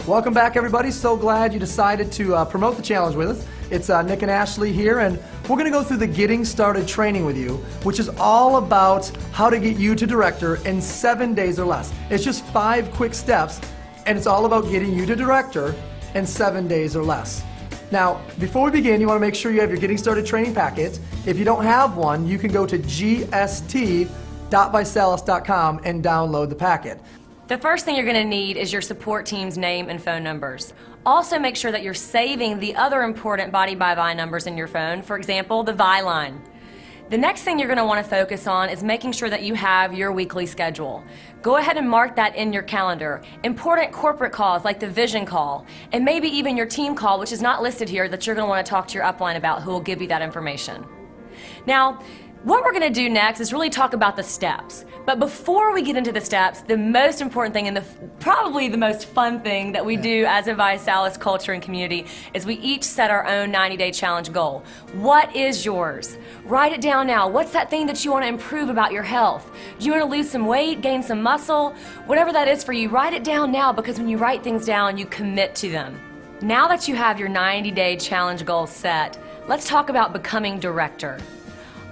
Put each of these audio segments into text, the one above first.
Welcome back, everybody. So glad you decided to promote the challenge with us. It's Nick and Ashley here, and we're going to go through the Getting Started training with you, which is all about how to get you to director in 7 days or less. It's just 5 quick steps, and it's all about getting you to director in 7 days or less. Now, before we begin, you want to make sure you have your Getting Started training packet. If you don't have one, you can go to gst.visalus.com and download the packet. The first thing you're going to need is your support team's name and phone numbers. Also make sure that you're saving the other important Body by Vi numbers in your phone, for example, the Vi line. The next thing you're going to want to focus on is making sure that you have your weekly schedule. Go ahead and mark that in your calendar. Important corporate calls like the vision call, and maybe even your team call, which is not listed here, that you're going to want to talk to your upline about, who will give you that information. Now, what we're going to do next is really talk about the steps. But before we get into the steps, the most important thing and probably the most fun thing that we do as a ViSalus culture and community is we each set our own 90-day challenge goal. What is yours? Write it down now. What's that thing that you want to improve about your health? Do you want to lose some weight, gain some muscle? Whatever that is for you, write it down now, because when you write things down, you commit to them. Now that you have your 90-day challenge goal set, let's talk about becoming director.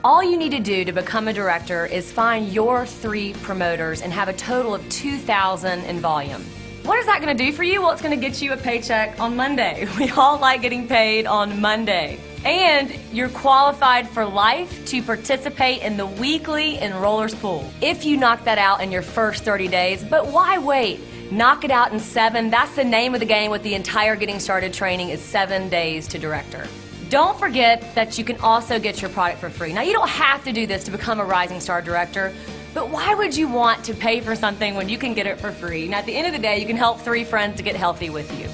All you need to do to become a director is find your 3 promoters and have a total of 2,000 in volume. What is that going to do for you? Well, it's going to get you a paycheck on Monday. We all like getting paid on Monday. And you're qualified for life to participate in the weekly enrollers pool if you knock that out in your first 30 days. But why wait? Knock it out in 7. That's the name of the game with the entire Getting Started training, is 7 days to director. Don't forget that you can also get your product for free. Now, you don't have to do this to become a Rising Star Director, but why would you want to pay for something when you can get it for free? And at the end of the day, you can help 3 friends to get healthy with you.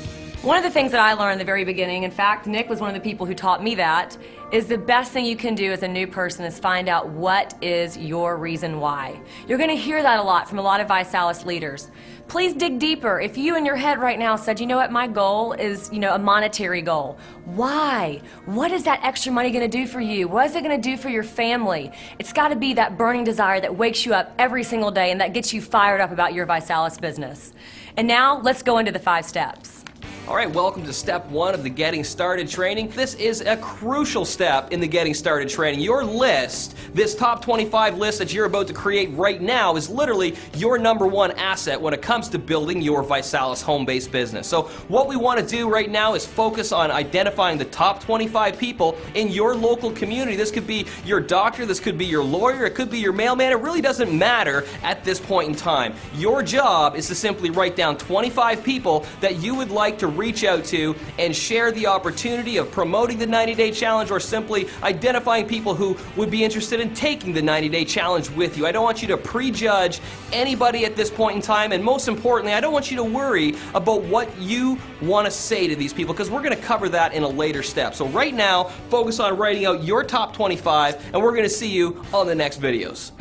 One of the things that I learned in the very beginning, in fact, Nick was one of the people who taught me that, is the best thing you can do as a new person is find out what is your reason why. You're going to hear that a lot from a lot of ViSalus leaders. Please dig deeper. If you in your head right now said, you know what, my goal is, a monetary goal. Why? What is that extra money going to do for you? What is it going to do for your family? It's got to be that burning desire that wakes you up every single day and that gets you fired up about your ViSalus business. And now let's go into the 5 steps. All right, welcome to step 1 of the Getting Started training. This is a crucial step in the Getting Started training. Your list, this top 25 list that you're about to create right now, is literally your #1 asset when it comes to building your ViSalus home-based business. So what we want to do right now is focus on identifying the top 25 people in your local community. This could be your doctor, this could be your lawyer, it could be your mailman. It really doesn't matter at this point in time. Your job is to simply write down 25 people that you would like to reach out to and share the opportunity of promoting the 90-day challenge, or simply identifying people who would be interested in taking the 90-day challenge with you. I don't want you to prejudge anybody at this point in time, and most importantly, I don't want you to worry about what you want to say to these people, because we're going to cover that in a later step. So right now, focus on writing out your top 25, and we're going to see you on the next videos.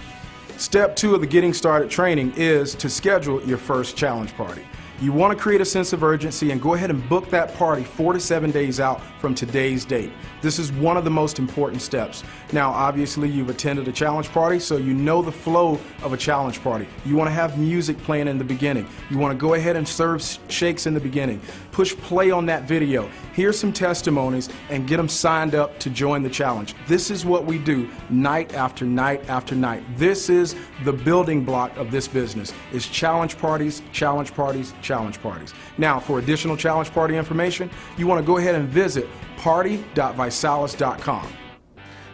Step 2 of the Getting Started training is to schedule your first challenge party. You want to create a sense of urgency and go ahead and book that party 4 to 7 days out from today's date. This is one of the most important steps. Now, obviously, you've attended a challenge party, so you know the flow of a challenge party. You want to have music playing in the beginning. You want to go ahead and serve shakes in the beginning. Push play on that video. Hear some testimonies and get them signed up to join the challenge. This is what we do night after night after night. This is the building block of this business, is challenge parties, challenge parties, challenge parties. Now, for additional challenge party information, you want to go ahead and visit party.visalus.com.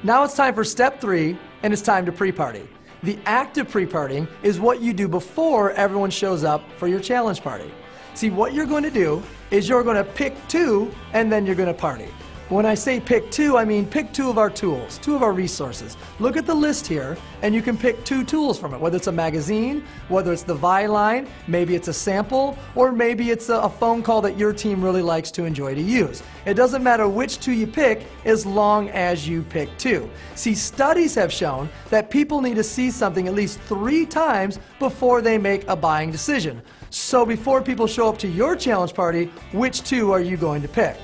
Now it's time for step 3, and it's time to pre-party. The active pre-partying is what you do before everyone shows up for your challenge party. See, what you're going to do is you're going to pick 2, and then you're going to party. When I say pick 2, I mean pick 2 of our tools, 2 of our resources. Look at the list here, and you can pick 2 tools from it, whether it's a magazine, whether it's the Vi line, maybe it's a sample, or maybe it's a phone call that your team really likes to enjoy to use. It doesn't matter which 2 you pick as long as you pick 2. See, studies have shown that people need to see something at least 3 times before they make a buying decision. So before people show up to your challenge party, which 2 are you going to pick?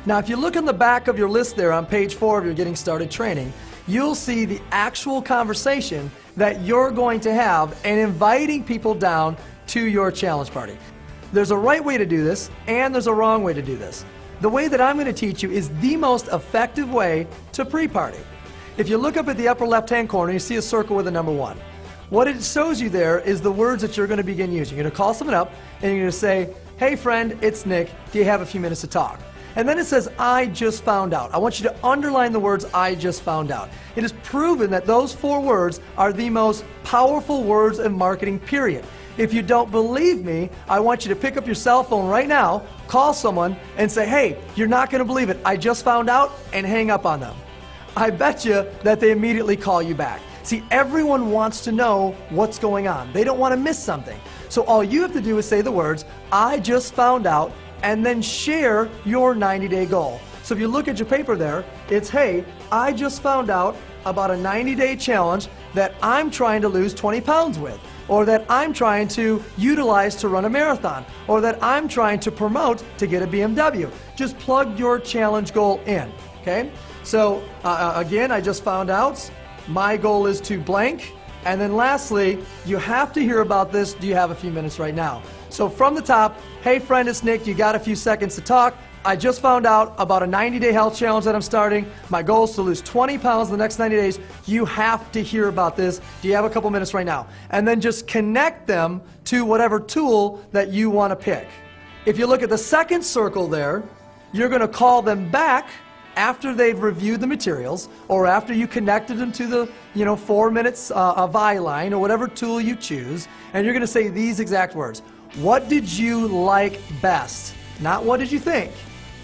Now, if you look on the back of your list there on page 4 of your Getting Started training, you'll see the actual conversation that you're going to have and inviting people down to your challenge party. There's a right way to do this, and there's a wrong way to do this. The way that I'm going to teach you is the most effective way to pre-party. If you look up at the upper left-hand corner, you see a circle with a number 1. What it shows you there is the words that you're going to begin using. You're going to call someone up, and you're going to say, "Hey friend, it's Nick. Do you have a few minutes to talk?" And then it says, "I just found out." I want you to underline the words, "I just found out." It is proven that those 4 words are the most powerful words in marketing, period. If you don't believe me, I want you to pick up your cell phone right now, call someone, and say, "Hey, you're not going to believe it. I just found out," and hang up on them. I bet you that they immediately call you back. See, everyone wants to know what's going on. They don't want to miss something. So all you have to do is say the words, "I just found out," and then share your 90-day goal. So if you look at your paper there, it's, "Hey, I just found out about a 90-day challenge that I'm trying to lose 20 pounds with, or that I'm trying to utilize to run a marathon, or that I'm trying to promote to get a BMW." Just plug your challenge goal in, okay? So again, I just found out, my goal is to blank. And then lastly, you have to hear about this. Do you have a few minutes right now? So from the top, "Hey friend, it's Nick. You got a few seconds to talk? I just found out about a 90-day health challenge that I'm starting. My goal is to lose 20 pounds in the next 90 days. You have to hear about this. Do you have a couple minutes right now?" And then just connect them to whatever tool that you want to pick. If you look at the second circle there, you're going to call them back after they've reviewed the materials, or after you connected them to the 4 minutes ViSalus or whatever tool you choose, and you're going to say these exact words. What did you like best? Not what did you think.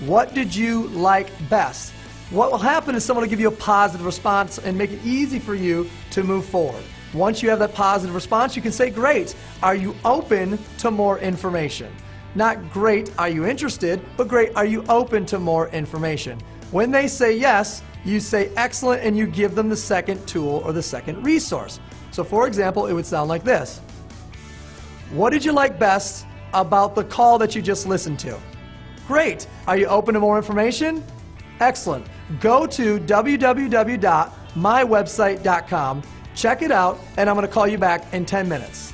What did you like best? What will happen is someone will give you a positive response and make it easy for you to move forward. Once you have that positive response, you can say, "Great, are you open to more information?" Not "Great, are you interested?" but "Great, are you open to more information?" When they say yes, you say "Excellent," and you give them the second tool or the second resource. So for example, it would sound like this. What did you like best about the call that you just listened to? Great. Are you open to more information? Excellent. Go to www.mywebsite.com, check it out, and I'm going to call you back in 10 minutes.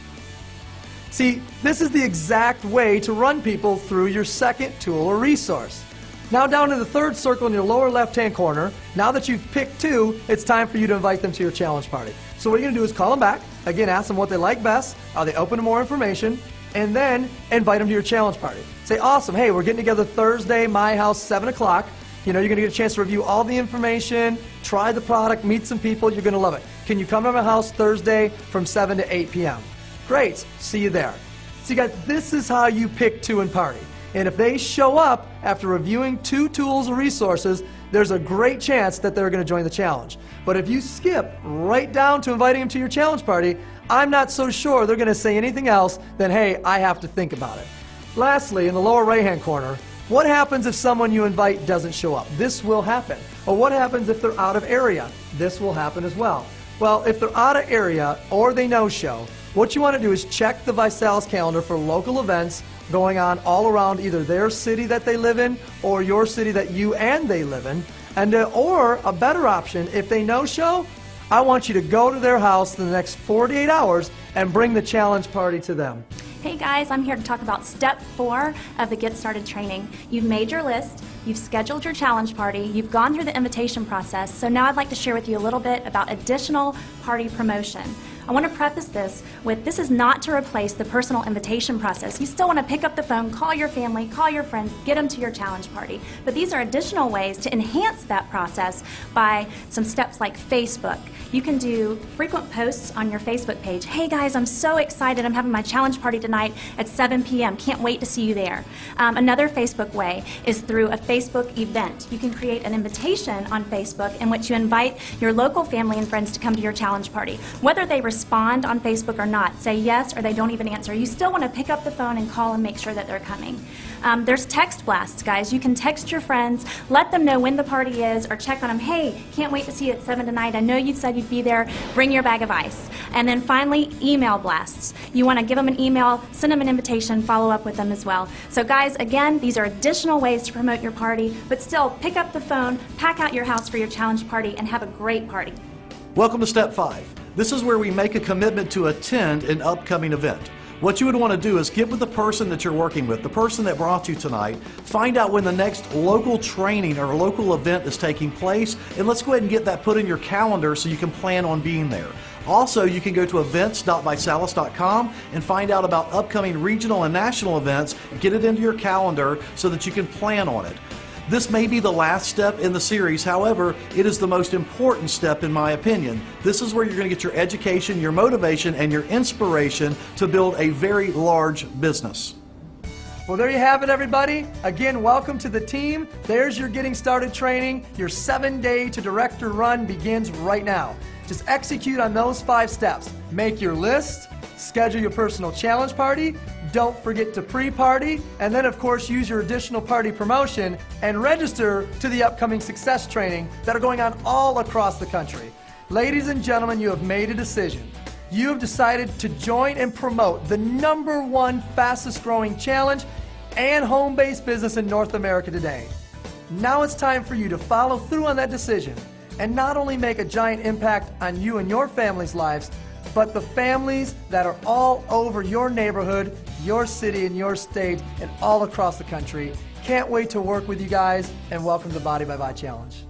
See, this is the exact way to run people through your second tool or resource. Now down in the third circle in your lower left-hand corner, now that you've picked 2, it's time for you to invite them to your challenge party. So what you're going to do is call them back, again ask them what they like best, are they open to more information, and then invite them to your challenge party. Say, "Awesome, hey, we're getting together Thursday, my house, 7 o'clock. You're going to get a chance to review all the information, try the product, meet some people, you're going to love it. Can you come to my house Thursday from 7 to 8 p.m. Great, see you there." So you guys, this is how you pick 2 and party. And if they show up after reviewing 2 tools or resources, there's a great chance that they're going to join the challenge. But if you skip right down to inviting them to your challenge party, I'm not so sure they're going to say anything else than, "Hey, I have to think about it." Lastly, in the lower right-hand corner, what happens if someone you invite doesn't show up? This will happen. Or what happens if they're out of area? This will happen as well. Well, if they're out of area or they no-show, what you want to do is check the ViSalus calendar for local events going on all around either their city that they live in or your city that you and they live in. And or a better option, if they no-show, I want you to go to their house in the next 48 hours and bring the challenge party to them. Hey guys, I'm here to talk about step 4 of the Get Started training. You've made your list, you've scheduled your challenge party, you've gone through the invitation process, so now I'd like to share with you a little bit about additional party promotion. I want to preface this with, this is not to replace the personal invitation process. You still want to pick up the phone, call your family, call your friends, get them to your challenge party. But these are additional ways to enhance that process by some steps like Facebook. You can do frequent posts on your Facebook page. Hey guys, I'm so excited. I'm having my challenge party tonight at 7 p.m. Can't wait to see you there. Another Facebook way is through a Facebook event. You can create an invitation on Facebook in which you invite your local family and friends to come to your challenge party. Whether they respond on Facebook or not, say yes or they don't even answer, you still want to pick up the phone and call and make sure that they're coming. There's text blasts, guys. You can text your friends, let them know when the party is, or check on them. Hey, can't wait to see you at 7 tonight. I know you said you'd be there. Bring your bag of ice. And then finally, email blasts. You want to give them an email, send them an invitation, follow up with them as well. So guys, again, these are additional ways to promote your party, but still pick up the phone, pack out your house for your challenge party, and have a great party. Welcome to Step 5. This is where we make a commitment to attend an upcoming event. What you would want to do is get with the person that you're working with, the person that brought you tonight, find out when the next local training or local event is taking place, and let's go ahead and get that put in your calendar so you can plan on being there. Also, you can go to events.visalus.com and find out about upcoming regional and national events, get it into your calendar so that you can plan on it. This may be the last step in the series, however, it is the most important step in my opinion. This is where you're going to get your education, your motivation, and your inspiration to build a very large business. Well, there you have it, everybody. Again, welcome to the team. There's your Getting Started training. Your 7-day to director run begins right now. Just execute on those 5 steps. Make your list, schedule your personal challenge party, don't forget to pre-party, and then of course use your additional party promotion and register to the upcoming success training that are going on all across the country. Ladies and gentlemen, you have made a decision. You have decided to join and promote the #1 fastest growing challenge and home-based business in North America today. Now it's time for you to follow through on that decision and not only make a giant impact on you and your family's lives, but the families that are all over your neighborhood, your city, and your state, and all across the country. Can't wait to work with you guys, and welcome to the Body by Vi Challenge.